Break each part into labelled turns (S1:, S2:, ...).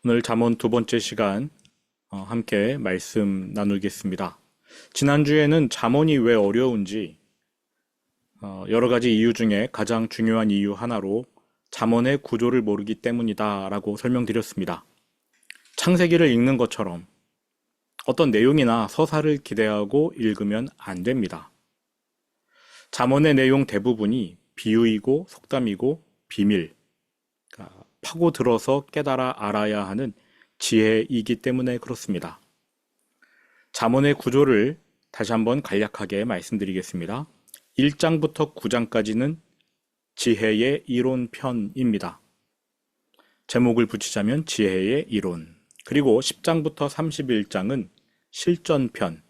S1: 오늘 잠언 두 번째 시간 함께 말씀 나누겠습니다. 지난주에는 잠언이 왜 어려운지 여러 가지 이유 중에 가장 중요한 이유 하나로 잠언의 구조를 모르기 때문이다 라고 설명드렸습니다. 창세기를 읽는 것처럼 어떤 내용이나 서사를 기대하고 읽으면 안 됩니다. 잠언의 내용 대부분이 비유이고 속담이고 비밀, 파고들어서 깨달아 알아야 하는 지혜이기 때문에 그렇습니다. 잠언의 구조를 다시 한번 간략하게 말씀드리겠습니다. 1장부터 9장까지는 지혜의 이론편입니다. 제목을 붙이자면 지혜의 이론. 그리고 10장부터 31장은 실전편.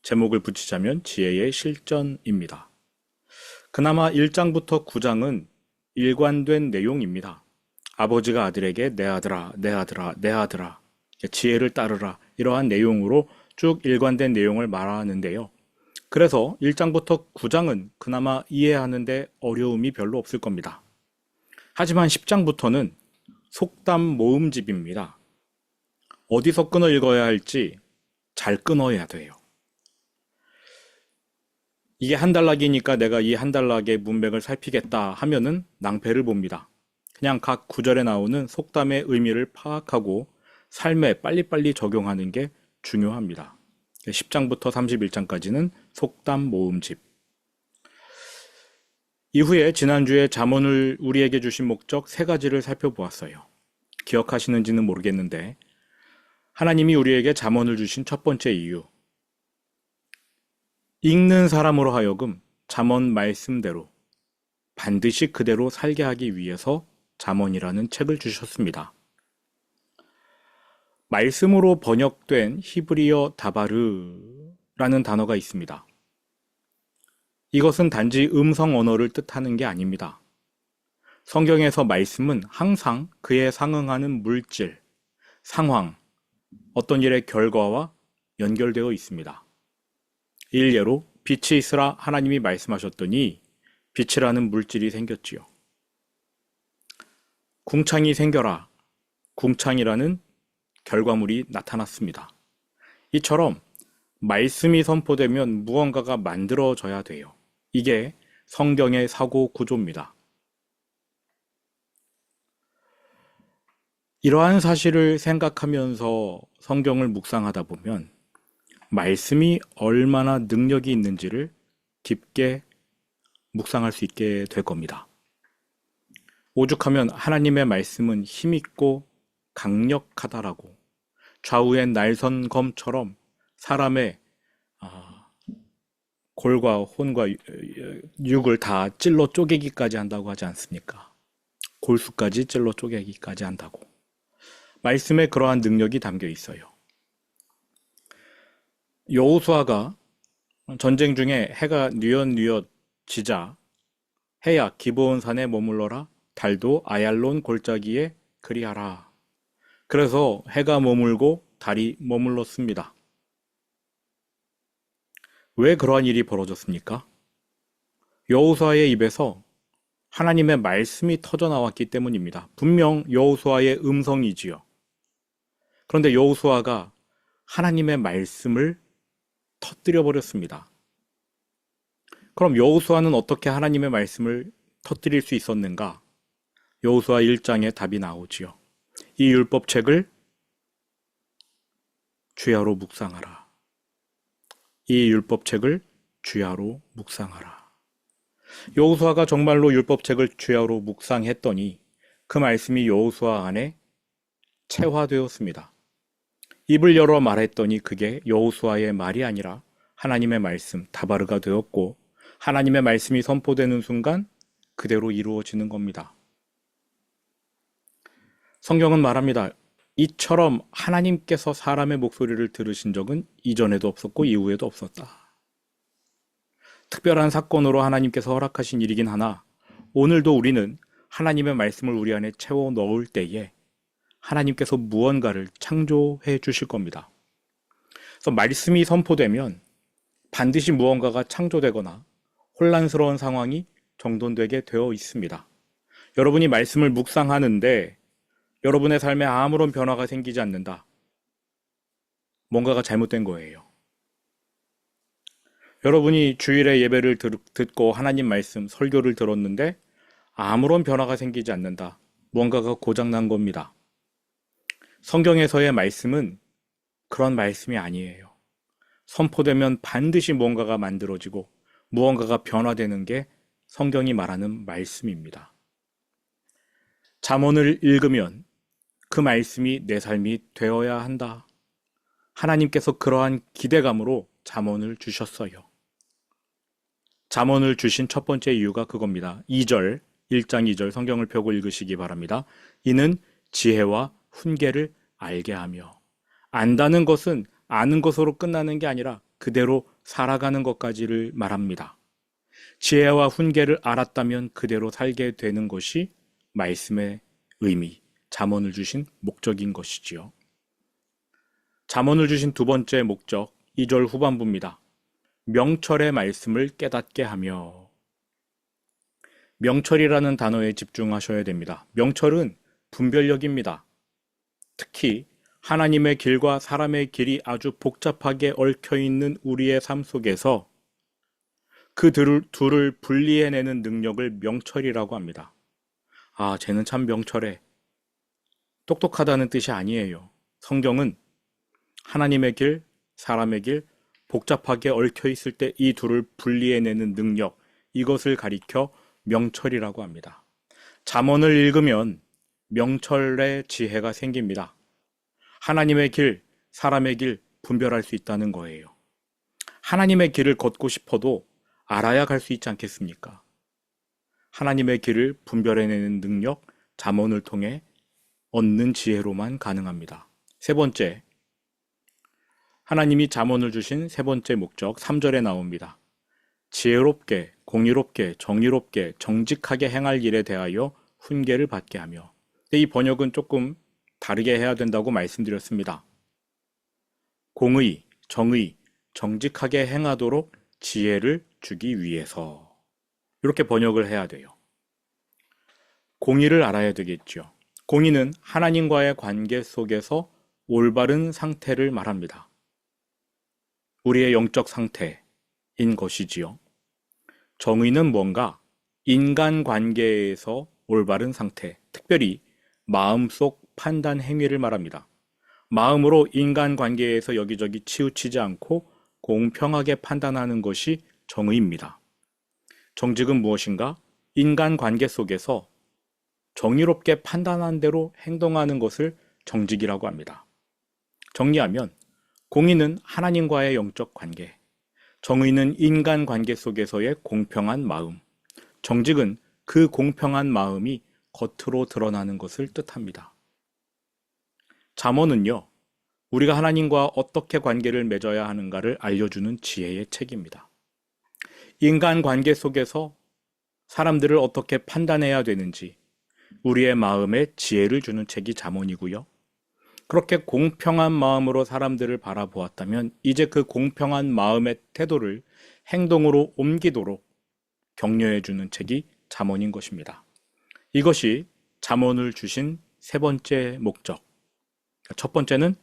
S1: 제목을 붙이자면 지혜의 실전입니다. 그나마 1장부터 9장은 일관된 내용입니다. 아버지가 아들에게 내 아들아, 내 아들아, 내 아들아, 지혜를 따르라 이러한 내용으로 쭉 일관된 내용을 말하는데요. 그래서 1장부터 9장은 그나마 이해하는데 어려움이 별로 없을 겁니다. 하지만 10장부터는 속담 모음집입니다. 어디서 끊어 읽어야 할지 잘 끊어야 돼요. 이게 한 단락이니까 내가 이 한 단락의 문맥을 살피겠다 하면은 낭패를 봅니다. 그냥 각 구절에 나오는 속담의 의미를 파악하고 삶에 빨리빨리 적용하는 게 중요합니다. 10장부터 31장까지는 속담 모음집. 이후에 지난주에 잠언을 우리에게 주신 목적 세 가지를 살펴보았어요. 기억하시는지는 모르겠는데 하나님이 우리에게 잠언을 주신 첫 번째 이유, 읽는 사람으로 하여금 잠언 말씀대로 반드시 그대로 살게 하기 위해서 잠언이라는 책을 주셨습니다. 말씀으로 번역된 히브리어 다바르라는 단어가 있습니다. 이것은 단지 음성 언어를 뜻하는 게 아닙니다. 성경에서 말씀은 항상 그에 상응하는 물질, 상황, 어떤 일의 결과와 연결되어 있습니다. 일례로 빛이 있으라 하나님이 말씀하셨더니 빛이라는 물질이 생겼지요. 궁창이 생겨라. 궁창이라는 결과물이 나타났습니다. 이처럼 말씀이 선포되면 무언가가 만들어져야 돼요. 이게 성경의 사고 구조입니다. 이러한 사실을 생각하면서 성경을 묵상하다 보면 말씀이 얼마나 능력이 있는지를 깊게 묵상할 수 있게 될 겁니다. 오죽하면 하나님의 말씀은 힘있고 강력하다라고 좌우의 날선검처럼 사람의 골과 혼과 육을 다 찔러 쪼개기까지 한다고 하지 않습니까? 골수까지 찔러 쪼개기까지 한다고. 말씀에 그러한 능력이 담겨 있어요. 여호수아가 전쟁 중에 해가 뉘엿뉘엿 지자 해야 기브온산에 머물러라 달도 아얄론 골짜기에 그리하라. 그래서 해가 머물고 달이 머물렀습니다. 왜 그러한 일이 벌어졌습니까? 여호수아의 입에서 하나님의 말씀이 터져 나왔기 때문입니다. 분명 여호수아의 음성이지요. 그런데 여호수아가 하나님의 말씀을 터뜨려 버렸습니다. 그럼 여호수아는 어떻게 하나님의 말씀을 터뜨릴 수 있었는가? 여호수아 1장에 답이 나오지요. 이 율법책을 주야로 묵상하라. 이 율법책을 주야로 묵상하라. 여호수아가 정말로 율법책을 주야로 묵상했더니 그 말씀이 여호수아 안에 체화되었습니다. 입을 열어 말했더니 그게 여호수아의 말이 아니라 하나님의 말씀 다바르가 되었고 하나님의 말씀이 선포되는 순간 그대로 이루어지는 겁니다. 성경은 말합니다. 이처럼 하나님께서 사람의 목소리를 들으신 적은 이전에도 없었고 이후에도 없었다. 특별한 사건으로 하나님께서 허락하신 일이긴 하나 오늘도 우리는 하나님의 말씀을 우리 안에 채워 넣을 때에 하나님께서 무언가를 창조해 주실 겁니다. 그래서 말씀이 선포되면 반드시 무언가가 창조되거나 혼란스러운 상황이 정돈되게 되어 있습니다. 여러분이 말씀을 묵상하는데 여러분의 삶에 아무런 변화가 생기지 않는다. 뭔가가 잘못된 거예요. 여러분이 주일에 예배를 듣고 하나님 말씀, 설교를 들었는데 아무런 변화가 생기지 않는다. 무언가가 고장난 겁니다. 성경에서의 말씀은 그런 말씀이 아니에요. 선포되면 반드시 무언가가 만들어지고 무언가가 변화되는 게 성경이 말하는 말씀입니다. 잠언을 읽으면 그 말씀이 내 삶이 되어야 한다. 하나님께서 그러한 기대감으로 잠언을 주셨어요. 잠언을 주신 첫 번째 이유가 그겁니다. 2절, 1장 2절 성경을 펴고 읽으시기 바랍니다. 이는 지혜와 훈계를 알게 하며. 안다는 것은 아는 것으로 끝나는 게 아니라 그대로 살아가는 것까지를 말합니다. 지혜와 훈계를 알았다면 그대로 살게 되는 것이 말씀의 의미, 잠언을 주신 목적인 것이지요. 잠언을 주신 두 번째 목적, 2절 후반부입니다. 명철의 말씀을 깨닫게 하며. 명철이라는 단어에 집중하셔야 됩니다. 명철은 분별력입니다. 특히 하나님의 길과 사람의 길이 아주 복잡하게 얽혀있는 우리의 삶 속에서 그 둘을 분리해내는 능력을 명철이라고 합니다. 아, 쟤는 참 명철해. 똑똑하다는 뜻이 아니에요. 성경은 하나님의 길, 사람의 길, 복잡하게 얽혀있을 때 이 둘을 분리해내는 능력, 이것을 가리켜 명철이라고 합니다. 잠언을 읽으면 명철의 지혜가 생깁니다. 하나님의 길, 사람의 길 분별할 수 있다는 거예요. 하나님의 길을 걷고 싶어도 알아야 갈 수 있지 않겠습니까? 하나님의 길을 분별해내는 능력, 잠언을 통해 얻는 지혜로만 가능합니다. 세 번째, 하나님이 잠언을 주신 세 번째 목적 3절에 나옵니다. 지혜롭게, 공의롭게, 정의롭게, 정직하게 행할 일에 대하여 훈계를 받게 하며. 근데 이 번역은 조금 다르게 해야 된다고 말씀드렸습니다. 공의, 정의, 정직하게 행하도록 지혜를 주기 위해서. 이렇게 번역을 해야 돼요. 공의를 알아야 되겠죠. 공의는 하나님과의 관계 속에서 올바른 상태를 말합니다. 우리의 영적 상태인 것이지요. 정의는 뭔가 인간관계에서 올바른 상태, 특별히 마음속 판단 행위를 말합니다. 마음으로 인간관계에서 여기저기 치우치지 않고 공평하게 판단하는 것이 정의입니다. 정직은 무엇인가? 인간관계 속에서 정의롭게 판단한 대로 행동하는 것을 정직이라고 합니다. 정리하면 공의는 하나님과의 영적 관계, 정의는 인간관계 속에서의 공평한 마음, 정직은 그 공평한 마음이 겉으로 드러나는 것을 뜻합니다. 잠언은요, 우리가 하나님과 어떻게 관계를 맺어야 하는가를 알려주는 지혜의 책입니다. 인간관계 속에서 사람들을 어떻게 판단해야 되는지 우리의 마음에 지혜를 주는 책이 잠언이고요. 그렇게 공평한 마음으로 사람들을 바라보았다면 이제 그 공평한 마음의 태도를 행동으로 옮기도록 격려해 주는 책이 잠언인 것입니다. 이것이 잠언을 주신 세 번째 목적. 첫 번째는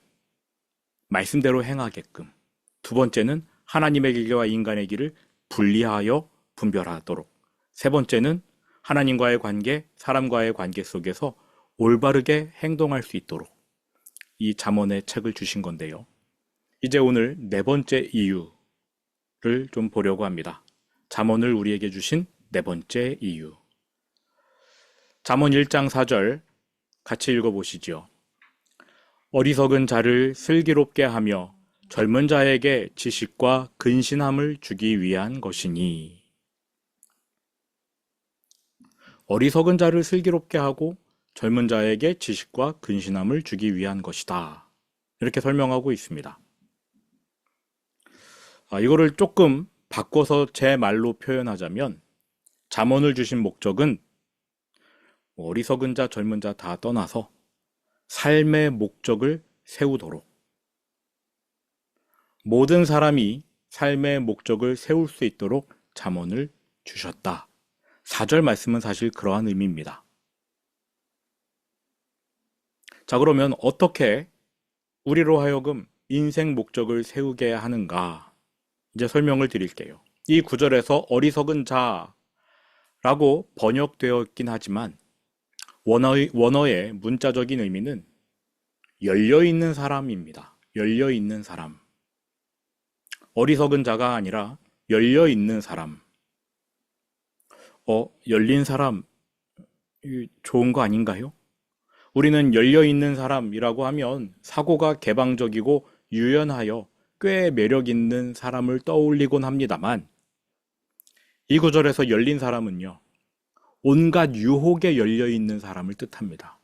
S1: 말씀대로 행하게끔, 두 번째는 하나님의 길과 인간의 길을 분리하여 분별하도록, 세 번째는 하나님과의 관계, 사람과의 관계 속에서 올바르게 행동할 수 있도록 이 잠언의 책을 주신 건데요. 이제 오늘 네 번째 이유를 좀 보려고 합니다. 잠언을 우리에게 주신 네 번째 이유. 잠언 1장 4절 같이 읽어보시죠. 어리석은 자를 슬기롭게 하며 젊은 자에게 지식과 근신함을 주기 위한 것이니. 어리석은 자를 슬기롭게 하고 젊은 자에게 지식과 근신함을 주기 위한 것이다. 이렇게 설명하고 있습니다. 이거를 조금 바꿔서 제 말로 표현하자면 잠언을 주신 목적은 어리석은 자, 젊은 자 다 떠나서 삶의 목적을 세우도록, 모든 사람이 삶의 목적을 세울 수 있도록 잠언을 주셨다. 4절 말씀은 사실 그러한 의미입니다. 자, 그러면 어떻게 우리로 하여금 인생 목적을 세우게 하는가? 이제 설명을 드릴게요. 이 구절에서 어리석은 자라고 번역되어 있긴 하지만 원어의 문자적인 의미는 열려있는 사람입니다. 열려있는 사람. 어리석은 자가 아니라 열려있는 사람. 열린 사람, 좋은 거 아닌가요? 우리는 열려있는 사람이라고 하면 사고가 개방적이고 유연하여 꽤 매력 있는 사람을 떠올리곤 합니다만, 이 구절에서 열린 사람은요, 온갖 유혹에 열려있는 사람을 뜻합니다.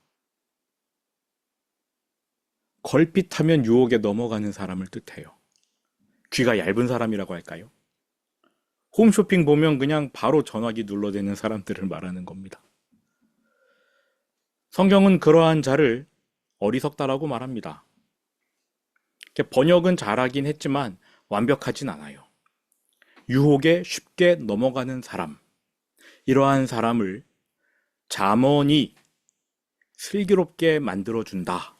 S1: 걸핏하면 유혹에 넘어가는 사람을 뜻해요. 귀가 얇은 사람이라고 할까요? 홈쇼핑 보면 그냥 바로 전화기 눌러대는 사람들을 말하는 겁니다. 성경은 그러한 자를 어리석다라고 말합니다. 번역은 잘하긴 했지만 완벽하진 않아요. 유혹에 쉽게 넘어가는 사람, 이러한 사람을 잠언이 슬기롭게 만들어준다.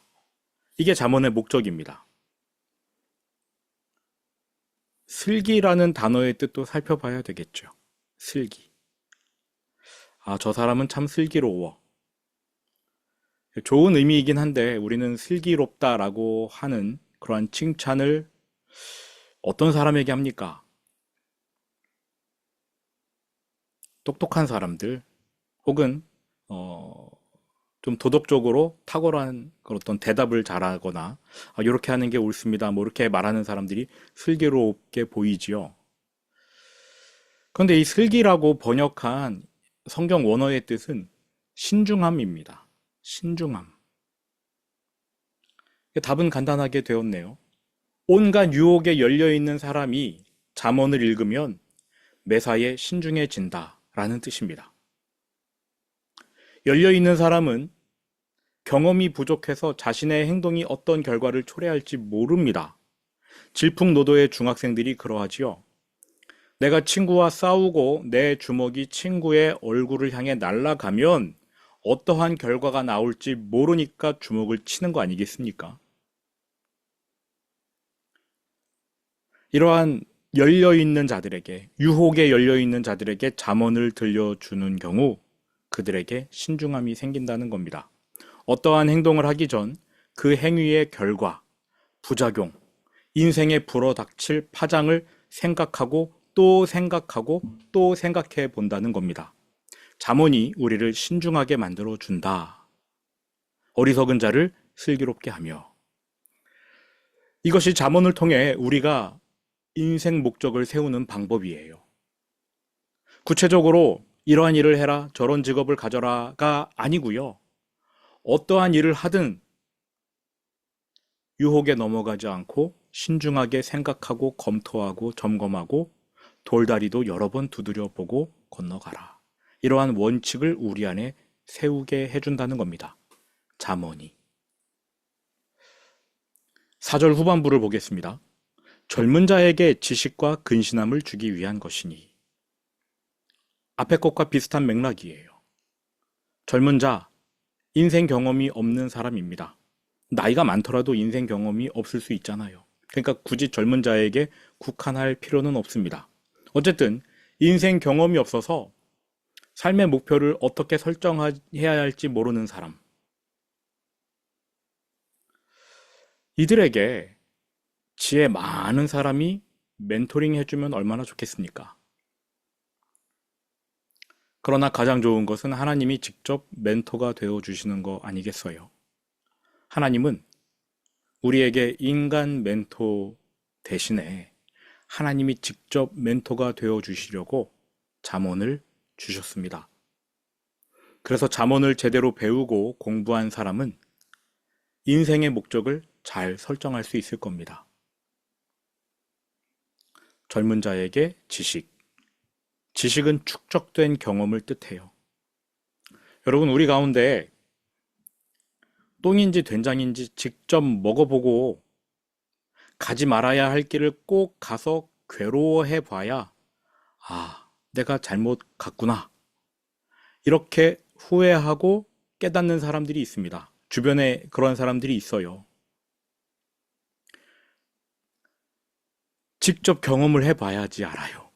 S1: 이게 잠언의 목적입니다. 슬기라는 단어의 뜻도 살펴봐야 되겠죠. 슬기. 저 사람은 참 슬기로워. 좋은 의미이긴 한데 우리는 슬기롭다라고 하는 그러한 칭찬을 어떤 사람에게 합니까? 똑똑한 사람들 혹은 좀 도덕적으로 탁월한 어떤 대답을 잘하거나 이렇게 하는 게 옳습니다. 뭐 이렇게 말하는 사람들이 슬기롭게 보이지요. 그런데 이 슬기라고 번역한 성경 원어의 뜻은 신중함입니다. 신중함. 답은 간단하게 되었네요. 온갖 유혹에 열려있는 사람이 잠언을 읽으면 매사에 신중해진다라는 뜻입니다. 열려있는 사람은 경험이 부족해서 자신의 행동이 어떤 결과를 초래할지 모릅니다. 질풍노도의 중학생들이 그러하지요. 내가 친구와 싸우고 내 주먹이 친구의 얼굴을 향해 날아가면 어떠한 결과가 나올지 모르니까 주먹을 치는 거 아니겠습니까? 이러한 열려있는 자들에게, 유혹에 열려있는 자들에게 잠언을 들려주는 경우 그들에게 신중함이 생긴다는 겁니다. 어떠한 행동을 하기 전 그 행위의 결과, 부작용, 인생에 불어닥칠 파장을 생각하고 또 생각하고 또 생각해 본다는 겁니다. 잠언이 우리를 신중하게 만들어 준다. 어리석은 자를 슬기롭게 하며. 이것이 잠언을 통해 우리가 인생 목적을 세우는 방법이에요. 구체적으로 이러한 일을 해라, 저런 직업을 가져라가 아니고요. 어떠한 일을 하든 유혹에 넘어가지 않고 신중하게 생각하고 검토하고 점검하고 돌다리도 여러 번 두드려보고 건너가라. 이러한 원칙을 우리 안에 세우게 해준다는 겁니다. 잠언이. 4절 후반부를 보겠습니다. 젊은 자에게 지식과 근신함을 주기 위한 것이니. 앞의 것과 비슷한 맥락이에요. 젊은 자, 인생 경험이 없는 사람입니다. 나이가 많더라도 인생 경험이 없을 수 있잖아요. 그러니까 굳이 젊은 자에게 국한할 필요는 없습니다. 어쨌든 인생 경험이 없어서 삶의 목표를 어떻게 설정해야 할지 모르는 사람. 이들에게 지혜 많은 사람이 멘토링 해주면 얼마나 좋겠습니까? 그러나 가장 좋은 것은 하나님이 직접 멘토가 되어 주시는 거 아니겠어요? 하나님은 우리에게 인간 멘토 대신에 하나님이 직접 멘토가 되어 주시려고 잠언을 주셨습니다. 그래서 잠언을 제대로 배우고 공부한 사람은 인생의 목적을 잘 설정할 수 있을 겁니다. 젊은 자에게 지식. 지식은 축적된 경험을 뜻해요. 여러분, 우리 가운데 똥인지 된장인지 직접 먹어보고 가지 말아야 할 길을 꼭 가서 괴로워해 봐야 내가 잘못 갔구나. 이렇게 후회하고 깨닫는 사람들이 있습니다. 주변에 그런 사람들이 있어요. 직접 경험을 해봐야지 알아요.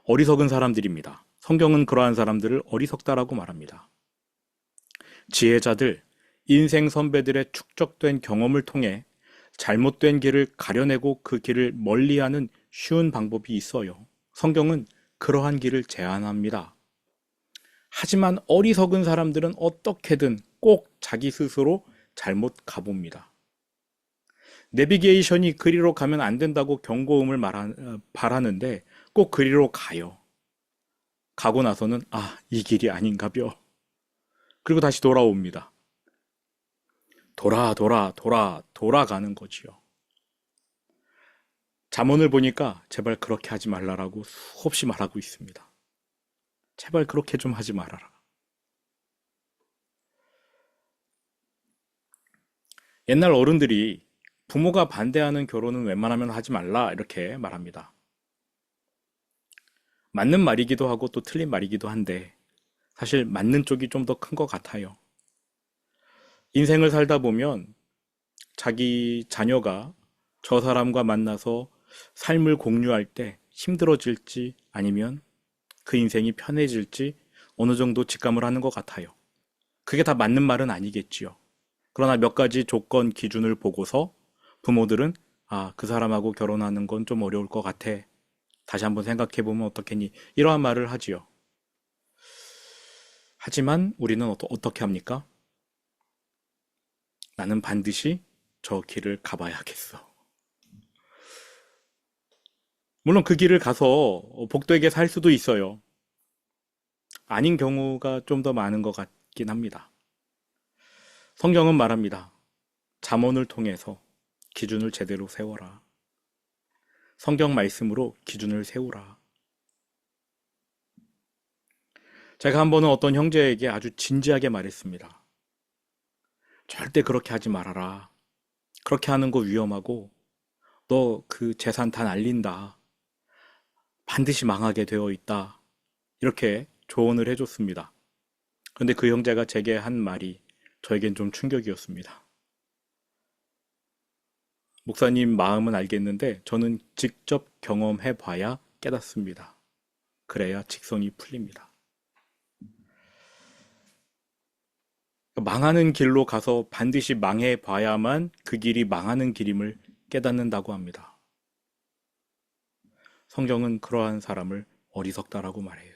S1: 어리석은 사람들입니다. 성경은 그러한 사람들을 어리석다라고 말합니다. 지혜자들, 인생 선배들의 축적된 경험을 통해 잘못된 길을 가려내고 그 길을 멀리하는 쉬운 방법이 있어요. 성경은 그러한 길을 제안합니다. 하지만 어리석은 사람들은 어떻게든 꼭 자기 스스로 잘못 가봅니다. 내비게이션이 그리로 가면 안 된다고 경고음을 바라는데 꼭 그리로 가요. 가고 나서는 이 길이 아닌가벼. 그리고 다시 돌아옵니다. 돌아가는 거지요. 잠언을 보니까 제발 그렇게 하지 말라라고 수없이 말하고 있습니다. 제발 그렇게 좀 하지 말아라. 옛날 어른들이 부모가 반대하는 결혼은 웬만하면 하지 말라 이렇게 말합니다. 맞는 말이기도 하고 또 틀린 말이기도 한데 사실 맞는 쪽이 좀 더 큰 것 같아요. 인생을 살다 보면 자기 자녀가 저 사람과 만나서 삶을 공유할 때 힘들어질지 아니면 그 인생이 편해질지 어느 정도 직감을 하는 것 같아요. 그게 다 맞는 말은 아니겠지요. 그러나 몇 가지 조건 기준을 보고서 부모들은 그 사람하고 결혼하는 건 좀 어려울 것 같아. 다시 한번 생각해 보면 어떻겠니? 이러한 말을 하지요. 하지만 우리는 어떻게 합니까? 나는 반드시 저 길을 가봐야겠어. 물론 그 길을 가서 복되게 살 수도 있어요. 아닌 경우가 좀 더 많은 것 같긴 합니다. 성경은 말합니다. 잠언을 통해서 기준을 제대로 세워라. 성경 말씀으로 기준을 세우라. 제가 한 번은 어떤 형제에게 아주 진지하게 말했습니다. 절대 그렇게 하지 말아라. 그렇게 하는 거 위험하고 너 그 재산 다 날린다. 반드시 망하게 되어 있다. 이렇게 조언을 해줬습니다. 그런데 그 형제가 제게 한 말이 저에겐 좀 충격이었습니다. 목사님 마음은 알겠는데 저는 직접 경험해 봐야 깨닫습니다. 그래야 직성이 풀립니다. 망하는 길로 가서 반드시 망해 봐야만 그 길이 망하는 길임을 깨닫는다고 합니다. 성경은 그러한 사람을 어리석다라고 말해요.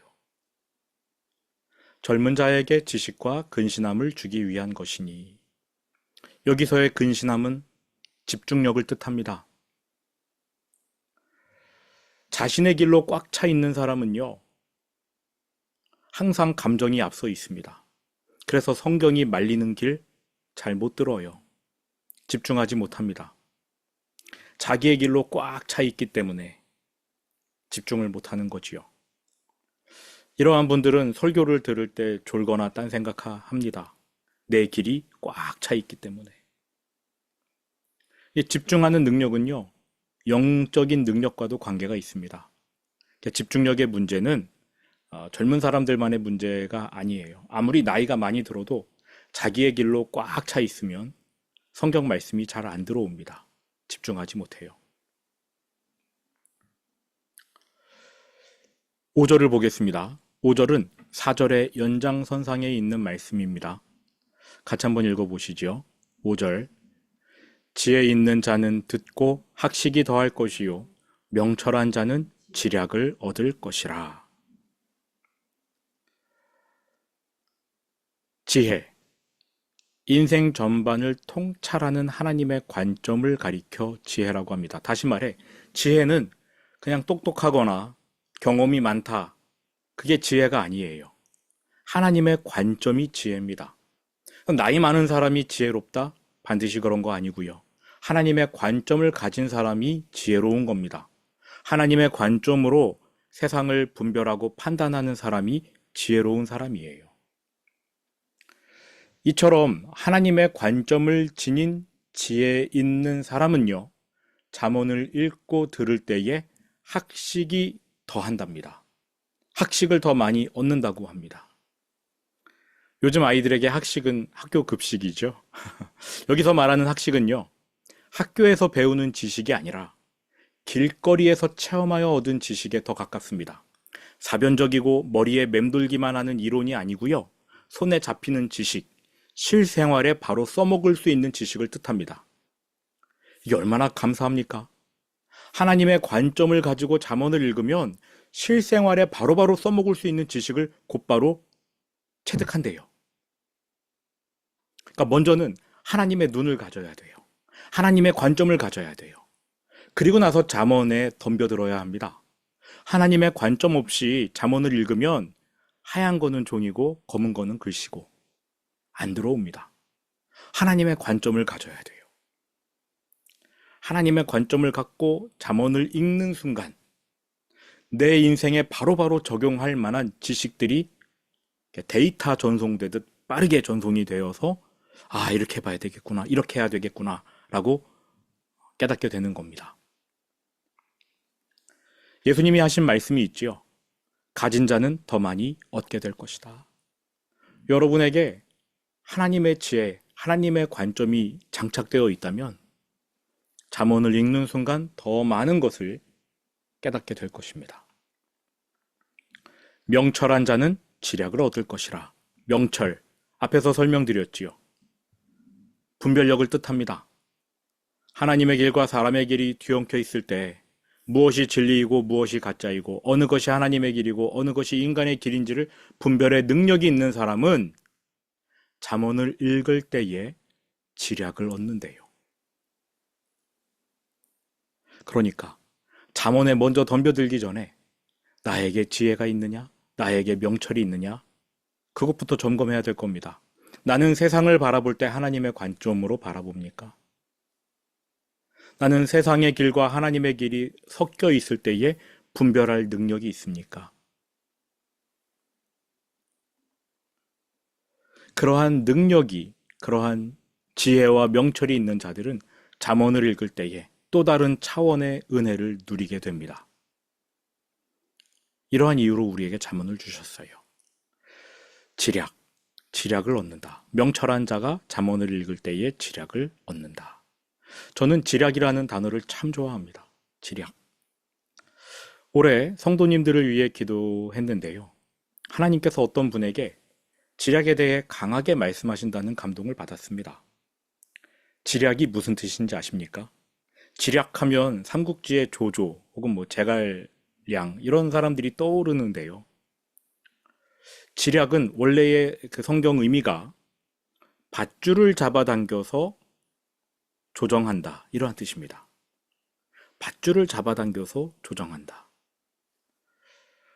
S1: 젊은 자에게 지식과 근신함을 주기 위한 것이니. 여기서의 근신함은 집중력을 뜻합니다. 자신의 길로 꽉 차 있는 사람은요, 항상 감정이 앞서 있습니다. 그래서 성경이 말리는 길 잘 못 들어요. 집중하지 못합니다. 자기의 길로 꽉 차 있기 때문에 집중을 못하는 거지요. 이러한 분들은 설교를 들을 때 졸거나 딴 생각합니다. 내 길이 꽉 차 있기 때문에. 이 집중하는 능력은요, 영적인 능력과도 관계가 있습니다. 집중력의 문제는 젊은 사람들만의 문제가 아니에요. 아무리 나이가 많이 들어도 자기의 길로 꽉 차 있으면 성경 말씀이 잘 안 들어옵니다. 집중하지 못해요. 5절을 보겠습니다. 5절은 4절의 연장선상에 있는 말씀입니다. 같이 한번 읽어보시죠. 5절. 지혜 있는 자는 듣고 학식이 더할 것이요 명철한 자는 지략을 얻을 것이라. 지혜. 인생 전반을 통찰하는 하나님의 관점을 가리켜 지혜라고 합니다. 다시 말해, 지혜는 그냥 똑똑하거나 경험이 많다. 그게 지혜가 아니에요. 하나님의 관점이 지혜입니다. 나이 많은 사람이 지혜롭다? 반드시 그런 거 아니고요. 하나님의 관점을 가진 사람이 지혜로운 겁니다. 하나님의 관점으로 세상을 분별하고 판단하는 사람이 지혜로운 사람이에요. 이처럼 하나님의 관점을 지닌 지혜 있는 사람은요, 잠언을 읽고 들을 때에 학식이 더한답니다. 학식을 더 많이 얻는다고 합니다. 요즘 아이들에게 학식은 학교 급식이죠. 여기서 말하는 학식은요, 학교에서 배우는 지식이 아니라 길거리에서 체험하여 얻은 지식에 더 가깝습니다. 사변적이고 머리에 맴돌기만 하는 이론이 아니고요. 손에 잡히는 지식, 실생활에 바로 써먹을 수 있는 지식을 뜻합니다. 이게 얼마나 감사합니까? 하나님의 관점을 가지고 잠언을 읽으면 실생활에 바로바로 써먹을 수 있는 지식을 곧바로 체득한대요. 그러니까 먼저는 하나님의 눈을 가져야 돼요. 하나님의 관점을 가져야 돼요. 그리고 나서 잠언에 덤벼들어야 합니다. 하나님의 관점 없이 잠언을 읽으면 하얀 거는 종이고 검은 거는 글씨고 안 들어옵니다. 하나님의 관점을 가져야 돼요. 하나님의 관점을 갖고 잠언을 읽는 순간 내 인생에 바로바로 적용할 만한 지식들이 데이터 전송되듯 빠르게 전송이 되어서 아, 이렇게 봐야 되겠구나, 이렇게 해야 되겠구나 라고 깨닫게 되는 겁니다. 예수님이 하신 말씀이 있지요. 가진 자는 더 많이 얻게 될 것이다. 여러분에게 하나님의 지혜, 하나님의 관점이 장착되어 있다면 잠언을 읽는 순간 더 많은 것을 깨닫게 될 것입니다. 명철한 자는 지략을 얻을 것이라. 명철, 앞에서 설명드렸지요. 분별력을 뜻합니다. 하나님의 길과 사람의 길이 뒤엉켜 있을 때 무엇이 진리이고 무엇이 가짜이고 어느 것이 하나님의 길이고 어느 것이 인간의 길인지를 분별의 능력이 있는 사람은 잠언을 읽을 때에 지략을 얻는데요. 그러니까 잠언에 먼저 덤벼들기 전에 나에게 지혜가 있느냐? 나에게 명철이 있느냐? 그것부터 점검해야 될 겁니다. 나는 세상을 바라볼 때 하나님의 관점으로 바라봅니까? 나는 세상의 길과 하나님의 길이 섞여 있을 때에 분별할 능력이 있습니까? 그러한 능력이, 그러한 지혜와 명철이 있는 자들은 잠언을 읽을 때에 또 다른 차원의 은혜를 누리게 됩니다. 이러한 이유로 우리에게 잠언을 주셨어요. 지략을 얻는다. 명철한 자가 잠언을 읽을 때에 지략을 얻는다. 저는 지략이라는 단어를 참 좋아합니다. 지략. 올해 성도님들을 위해 기도했는데요. 하나님께서 어떤 분에게 지략에 대해 강하게 말씀하신다는 감동을 받았습니다. 지략이 무슨 뜻인지 아십니까? 지략하면 삼국지의 조조 혹은 제갈량 이런 사람들이 떠오르는데요. 지략은 원래의 그 성경 의미가 밧줄을 잡아당겨서 조정한다 이러한 뜻입니다. 밧줄을 잡아당겨서 조정한다.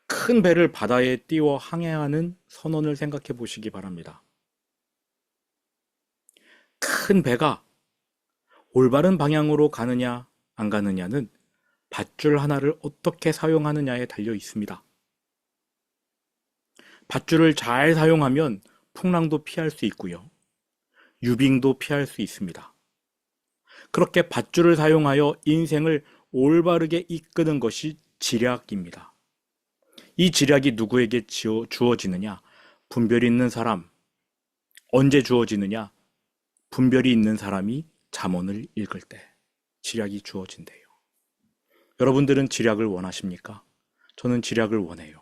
S1: 큰 배를 바다에 띄워 항해하는 선원을 생각해 보시기 바랍니다. 큰 배가 올바른 방향으로 가느냐 안 가느냐는 밧줄 하나를 어떻게 사용하느냐에 달려 있습니다. 밧줄을 잘 사용하면 풍랑도 피할 수 있고요. 유빙도 피할 수 있습니다. 그렇게 밧줄을 사용하여 인생을 올바르게 이끄는 것이 지략입니다. 이 지략이 누구에게 주어지느냐? 분별이 있는 사람. 언제 주어지느냐? 분별이 있는 사람이 잠언을 읽을 때 지략이 주어진대요. 여러분들은 지략을 원하십니까? 저는 지략을 원해요.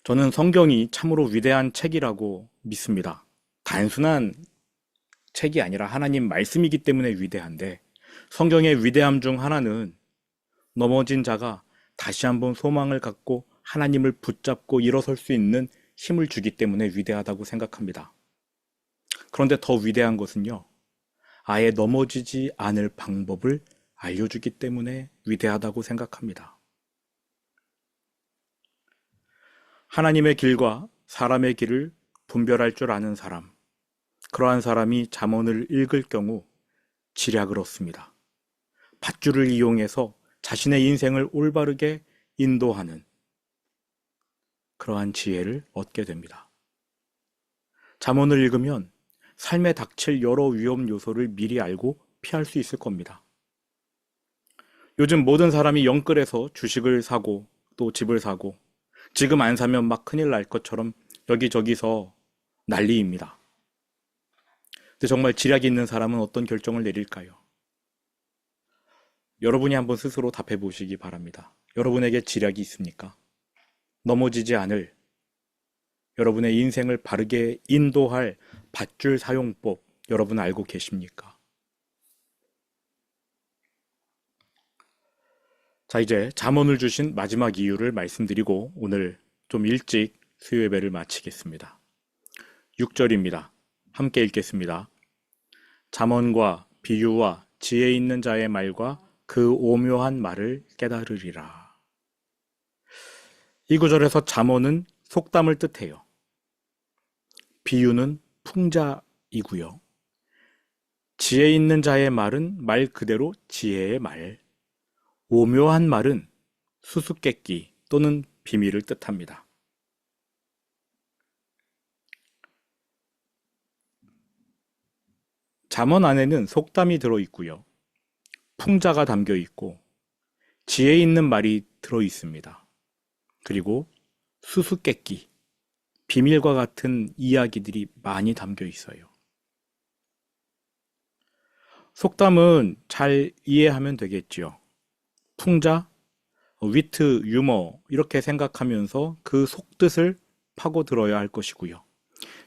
S1: 저는 성경이 참으로 위대한 책이라고 믿습니다. 단순한 책이 아니라 하나님 말씀이기 때문에 위대한데 성경의 위대함 중 하나는 넘어진 자가 다시 한번 소망을 갖고 하나님을 붙잡고 일어설 수 있는 힘을 주기 때문에 위대하다고 생각합니다. 그런데 더 위대한 것은요, 아예 넘어지지 않을 방법을 알려주기 때문에 위대하다고 생각합니다. 하나님의 길과 사람의 길을 분별할 줄 아는 사람, 그러한 사람이 잠언을 읽을 경우 지략을 얻습니다. 밧줄을 이용해서 자신의 인생을 올바르게 인도하는 그러한 지혜를 얻게 됩니다. 잠언을 읽으면 삶에 닥칠 여러 위험 요소를 미리 알고 피할 수 있을 겁니다. 요즘 모든 사람이 영끌해서 주식을 사고 또 집을 사고 지금 안 사면 막 큰일 날 것처럼 여기저기서 난리입니다. 근데 정말 지략이 있는 사람은 어떤 결정을 내릴까요? 여러분이 한번 스스로 답해 보시기 바랍니다. 여러분에게 지략이 있습니까? 넘어지지 않을, 여러분의 인생을 바르게 인도할 밧줄 사용법, 여러분 알고 계십니까? 자, 이제 잠언을 주신 마지막 이유를 말씀드리고 오늘 좀 일찍 수요 예배를 마치겠습니다. 6절입니다. 함께 읽겠습니다. 잠언과 비유와 지혜 있는 자의 말과 그 오묘한 말을 깨달으리라. 이 구절에서 잠언은 속담을 뜻해요. 비유는 풍자이고요. 지혜 있는 자의 말은 말 그대로 지혜의 말, 오묘한 말은 수수께끼 또는 비밀을 뜻합니다. 잠언 안에는 속담이 들어있고요. 풍자가 담겨 있고 지혜 있는 말이 들어 있습니다. 그리고 수수께끼, 비밀과 같은 이야기들이 많이 담겨 있어요. 속담은 잘 이해하면 되겠지요. 풍자, 위트, 유머 이렇게 생각하면서 그 속뜻을 파고들어야 할 것이고요.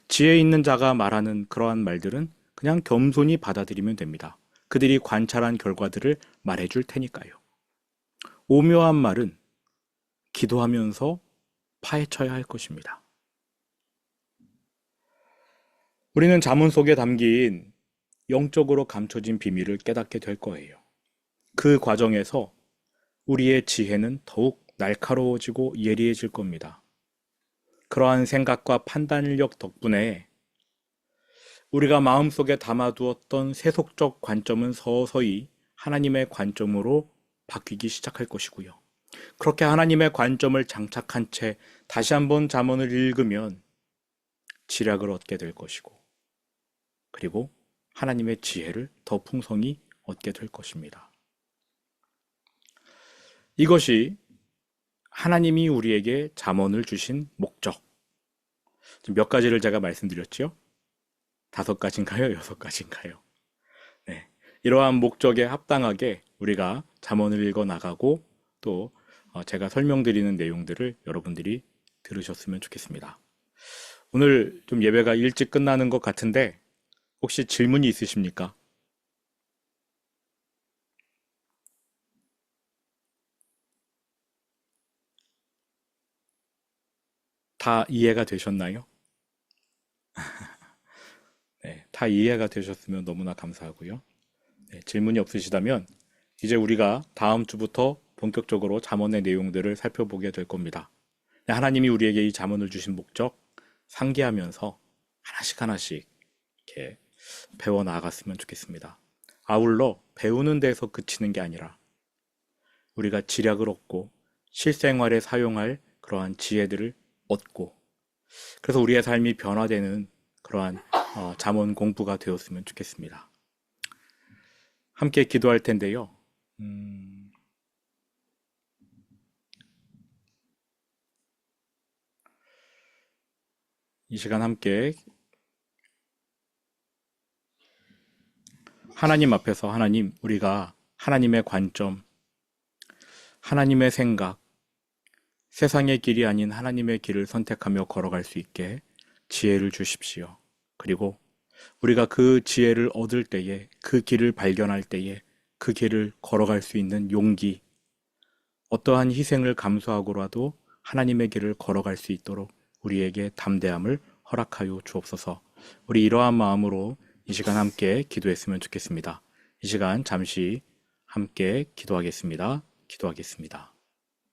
S1: 지혜 있는 자가 말하는 그러한 말들은 그냥 겸손히 받아들이면 됩니다. 그들이 관찰한 결과들을 말해줄 테니까요. 오묘한 말은 기도하면서 파헤쳐야 할 것입니다. 우리는 잠언 속에 담긴 영적으로 감춰진 비밀을 깨닫게 될 거예요. 그 과정에서 우리의 지혜는 더욱 날카로워지고 예리해질 겁니다. 그러한 생각과 판단력 덕분에 우리가 마음속에 담아두었던 세속적 관점은 서서히 하나님의 관점으로 바뀌기 시작할 것이고요. 그렇게 하나님의 관점을 장착한 채 다시 한번 잠언을 읽으면 지략을 얻게 될 것이고, 그리고 하나님의 지혜를 더 풍성히 얻게 될 것입니다. 이것이 하나님이 우리에게 잠언을 주신 목적. 몇 가지를 제가 말씀드렸죠? 5가지인가요? 6가지인가요? 네. 이러한 목적에 합당하게 우리가 잠언을 읽어 나가고 또 제가 설명드리는 내용들을 여러분들이 들으셨으면 좋겠습니다. 오늘 좀 예배가 일찍 끝나는 것 같은데 혹시 질문이 있으십니까? 다 이해가 되셨나요? 네, 다 이해가 되셨으면 너무나 감사하고요. 네, 질문이 없으시다면 이제 우리가 다음 주부터 본격적으로 잠언의 내용들을 살펴보게 될 겁니다. 네, 하나님이 우리에게 이 잠언을 주신 목적 상기하면서 하나씩 하나씩 이렇게 배워 나아갔으면 좋겠습니다. 아울러 배우는 데서 그치는 게 아니라 우리가 지략을 얻고 실생활에 사용할 그러한 지혜들을 얻고 그래서 우리의 삶이 변화되는 그러한 잠언 공부가 되었으면 좋겠습니다. 함께 기도할 텐데요. 이 시간 함께 하나님 앞에서 하나님, 우리가 하나님의 관점, 하나님의 생각, 세상의 길이 아닌 하나님의 길을 선택하며 걸어갈 수 있게 지혜를 주십시오. 그리고 우리가 그 지혜를 얻을 때에, 그 길을 발견할 때에 그 길을 걸어갈 수 있는 용기, 어떠한 희생을 감수하고라도 하나님의 길을 걸어갈 수 있도록 우리에게 담대함을 허락하여 주옵소서. 우리 이러한 마음으로 이 시간 함께 기도했으면 좋겠습니다. 이 시간 잠시 함께 기도하겠습니다. 기도하겠습니다.